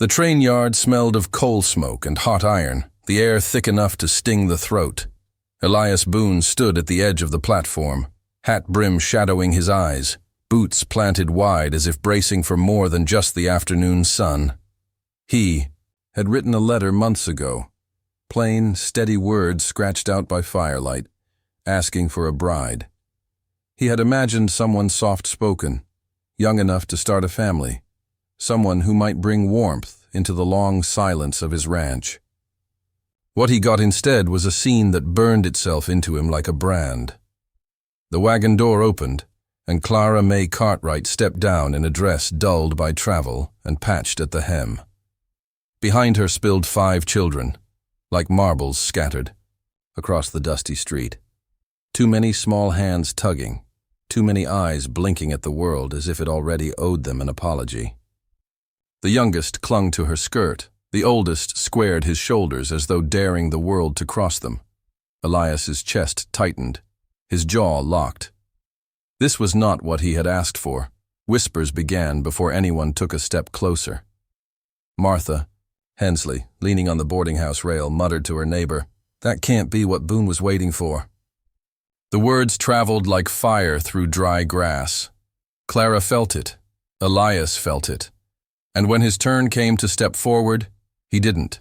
The train yard smelled of coal smoke and hot iron, the air thick enough to sting the throat. Elias Boone stood at the edge of the platform, hat brim shadowing his eyes, boots planted wide as if bracing for more than just the afternoon sun. He had written a letter months ago, plain, steady words scratched out by firelight, asking for a bride. He had imagined someone soft-spoken, young enough to start a family, someone who might bring warmth into the long silence of his ranch. What he got instead was a scene that burned itself into him like a brand. The wagon door opened, and Clara May Cartwright stepped down in a dress dulled by travel and patched at the hem. Behind her spilled 5 children, like marbles scattered, across the dusty street. Too many small hands tugging, too many eyes blinking at the world as if it already owed them an apology. The youngest clung to her skirt, the oldest squared his shoulders as though daring the world to cross them. Elias's chest tightened, his jaw locked. This was not what he had asked for. Whispers began before anyone took a step closer. Martha Hensley, leaning on the boarding house rail, muttered to her neighbor, "That can't be what Boone was waiting for." The words traveled like fire through dry grass. Clara felt it. Elias felt it. And when his turn came to step forward, he didn't.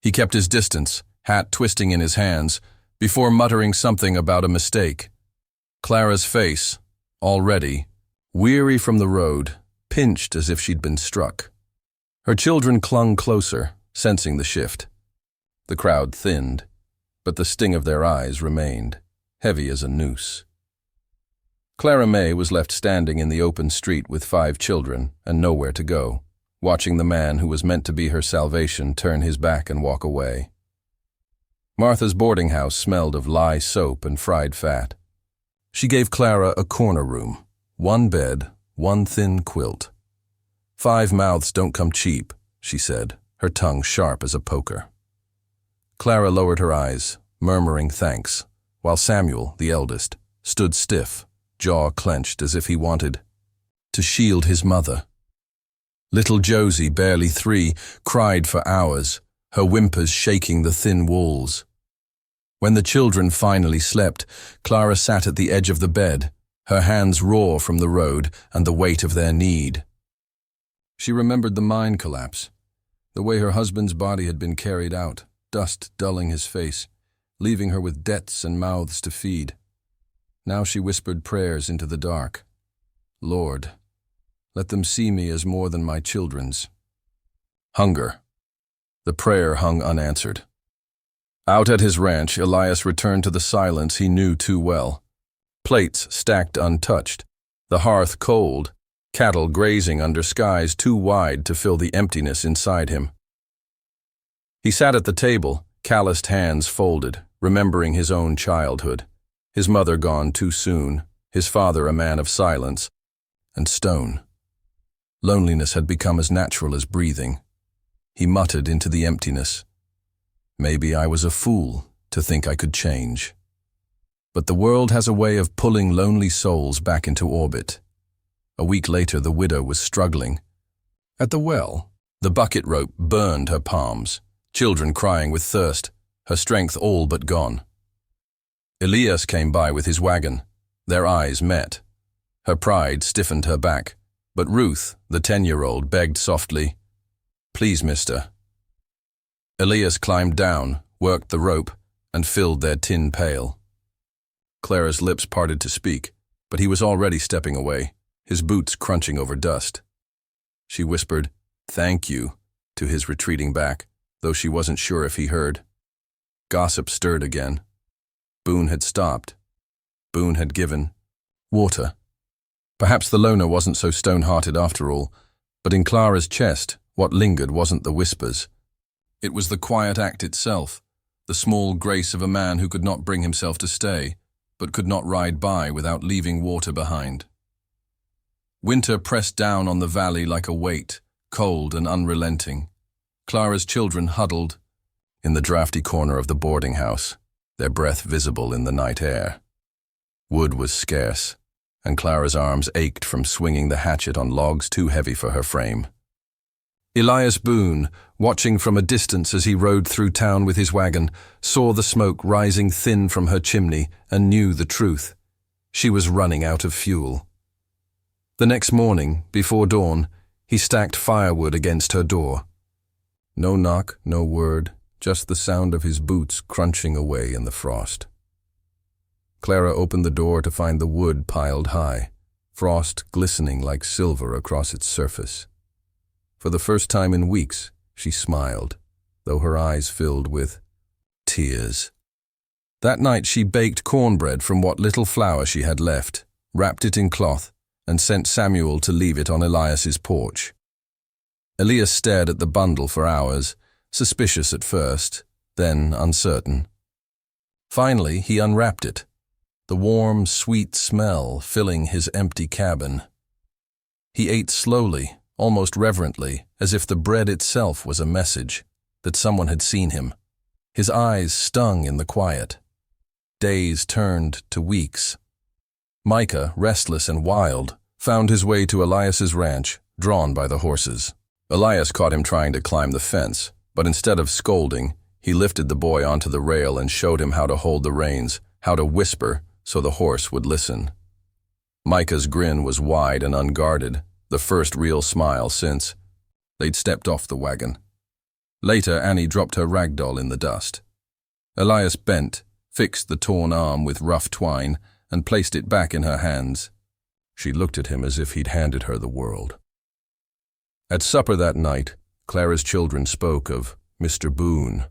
He kept his distance, hat twisting in his hands, before muttering something about a mistake. Clara's face, already, weary from the road, pinched as if she'd been struck. Her children clung closer, sensing the shift. The crowd thinned, but the sting of their eyes remained, heavy as a noose. Clara May was left standing in the open street with 5 children and nowhere to go, watching the man who was meant to be her salvation turn his back and walk away. Martha's boarding house smelled of lye soap and fried fat. She gave Clara a corner room, 1 bed, 1 thin quilt. 5 mouths don't come cheap, she said, her tongue sharp as a poker. Clara lowered her eyes, murmuring thanks, while Samuel, the eldest, stood stiff, jaw clenched as if he wanted to shield his mother. Little Josie, barely 3, cried for hours, her whimpers shaking the thin walls. When the children finally slept, Clara sat at the edge of the bed, her hands raw from the road and the weight of their need. She remembered the mine collapse, the way her husband's body had been carried out, dust dulling his face, leaving her with debts and mouths to feed. Now she whispered prayers into the dark. Lord, let them see me as more than my children's. Hunger. The prayer hung unanswered. Out at his ranch, Elias returned to the silence he knew too well. Plates stacked untouched, the hearth cold, cattle grazing under skies too wide to fill the emptiness inside him. He sat at the table, calloused hands folded, remembering his own childhood. His mother gone too soon, his father a man of silence and stone. Loneliness had become as natural as breathing. He muttered into the emptiness, "Maybe I was a fool to think I could change." But the world has a way of pulling lonely souls back into orbit. A week later, the widow was struggling. At the well, the bucket rope burned her palms, children crying with thirst, her strength all but gone. Elias came by with his wagon. Their eyes met. Her pride stiffened her back, but Ruth, the 10-year-old, begged softly, "Please, mister." Elias climbed down, worked the rope, and filled their tin pail. Clara's lips parted to speak, but he was already stepping away, his boots crunching over dust. She whispered, "Thank you," to his retreating back, though she wasn't sure if he heard. Gossip stirred again. Boone had stopped. Boone had given water. Perhaps the loner wasn't so stone-hearted after all, but in Clara's chest, what lingered wasn't the whispers. It was the quiet act itself, the small grace of a man who could not bring himself to stay, but could not ride by without leaving water behind. Winter pressed down on the valley like a weight, cold and unrelenting. Clara's children huddled in the drafty corner of the boarding house, their breath visible in the night air. Wood was scarce, and Clara's arms ached from swinging the hatchet on logs too heavy for her frame. Elias Boone, watching from a distance as he rode through town with his wagon, saw the smoke rising thin from her chimney and knew the truth. She was running out of fuel. The next morning, before dawn, he stacked firewood against her door. No knock, no word, just the sound of his boots crunching away in the frost. Clara opened the door to find the wood piled high, frost glistening like silver across its surface. For the first time in weeks, she smiled, though her eyes filled with tears. That night she baked cornbread from what little flour she had left, wrapped it in cloth, and sent Samuel to leave it on Elias's porch. Elias stared at the bundle for hours, suspicious at first, then uncertain. Finally, he unwrapped it, the warm, sweet smell filling his empty cabin. He ate slowly, almost reverently, as if the bread itself was a message, that someone had seen him. His eyes stung in the quiet. Days turned to weeks. Micah, restless and wild, found his way to Elias's ranch, drawn by the horses. Elias caught him trying to climb the fence, but instead of scolding, he lifted the boy onto the rail and showed him how to hold the reins, how to whisper so the horse would listen. Micah's grin was wide and unguarded, the first real smile since they'd stepped off the wagon. Later, Annie dropped her rag doll in the dust. Elias bent, fixed the torn arm with rough twine, and placed it back in her hands. She looked at him as if he'd handed her the world. At supper that night, Clara's children spoke of Mr. Boone.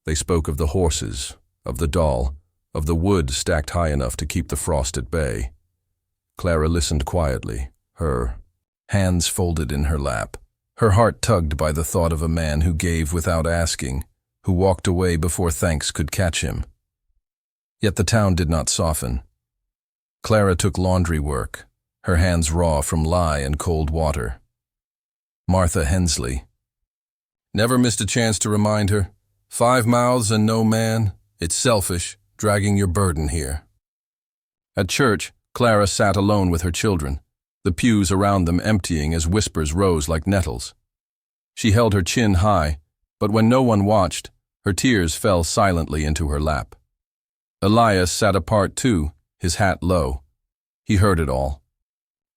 They spoke of the horses, of the doll, of the wood stacked high enough to keep the frost at bay. Clara listened quietly, her hands folded in her lap, her heart tugged by the thought of a man who gave without asking, who walked away before thanks could catch him. Yet the town did not soften. Clara took laundry work, her hands raw from lye and cold water. Martha Hensley never missed a chance to remind her, 5 mouths and no man, it's selfish, dragging your burden here. At church, Clara sat alone with her children, the pews around them emptying as whispers rose like nettles. She held her chin high, but when no one watched, her tears fell silently into her lap. Elias sat apart too, his hat low. He heard it all.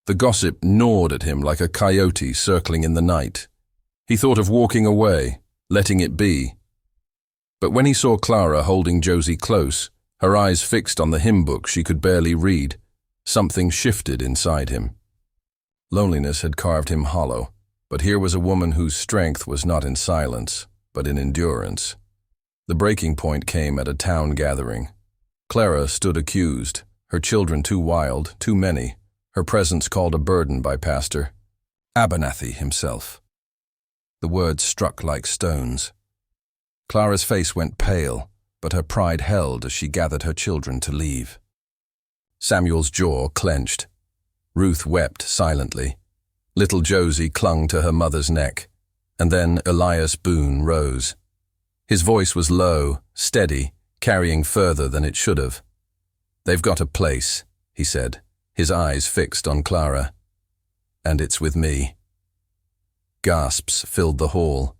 The gossip gnawed at him like a coyote circling in the night. He thought of walking away, letting it be. But when he saw Clara holding Josie close, her eyes fixed on the hymn book she could barely read, something shifted inside him. Loneliness had carved him hollow, but here was a woman whose strength was not in silence, but in endurance. The breaking point came at a town gathering. Clara stood accused, her children too wild, too many, her presence called a burden by Pastor Abernathy himself. The words struck like stones. Clara's face went pale, but her pride held as she gathered her children to leave. Samuel's jaw clenched. Ruth wept silently. Little Josie clung to her mother's neck, and then Elias Boone rose. His voice was low, steady, carrying further than it should have. "They've got a place," he said, his eyes fixed on Clara. "And it's with me." Gasps filled the hall.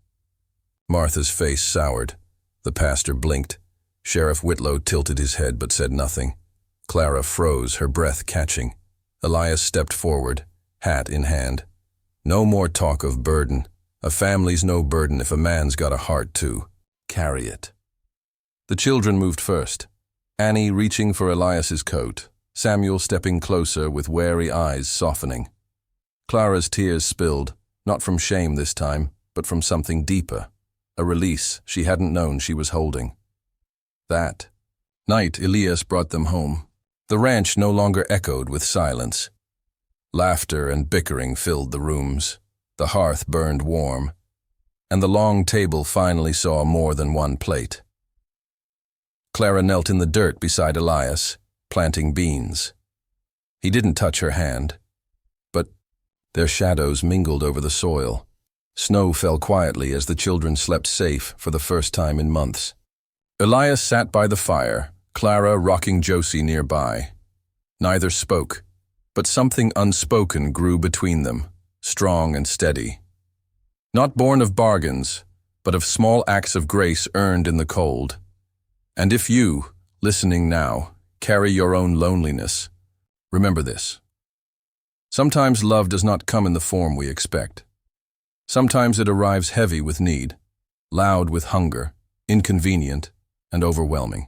Martha's face soured. The pastor blinked. Sheriff Whitlow tilted his head but said nothing. Clara froze, her breath catching. Elias stepped forward, hat in hand. No more talk of burden. A family's no burden if a man's got a heart to carry it. The children moved first, Annie reaching for Elias's coat, Samuel stepping closer with wary eyes softening. Clara's tears spilled, not from shame this time, but from something deeper, a release she hadn't known she was holding. That night Elias brought them home. The ranch no longer echoed with silence. Laughter and bickering filled the rooms. The hearth burned warm, and the long table finally saw more than one plate. Clara knelt in the dirt beside Elias, planting beans. He didn't touch her hand, but their shadows mingled over the soil. Snow fell quietly as the children slept safe for the first time in months. Elias sat by the fire, Clara rocking Josie nearby. Neither spoke, but something unspoken grew between them, strong and steady. not born of bargains, but of small acts of grace earned in the cold. And if you, listening now, carry your own loneliness, remember this. Sometimes love does not come in the form we expect. Sometimes it arrives heavy with need, loud with hunger, inconvenient, and overwhelming.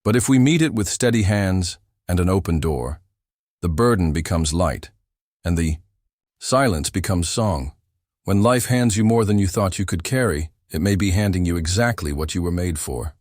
But if we meet it with steady hands and an open door, the burden becomes light, and the silence becomes song. When life hands you more than you thought you could carry, it may be handing you exactly what you were made for.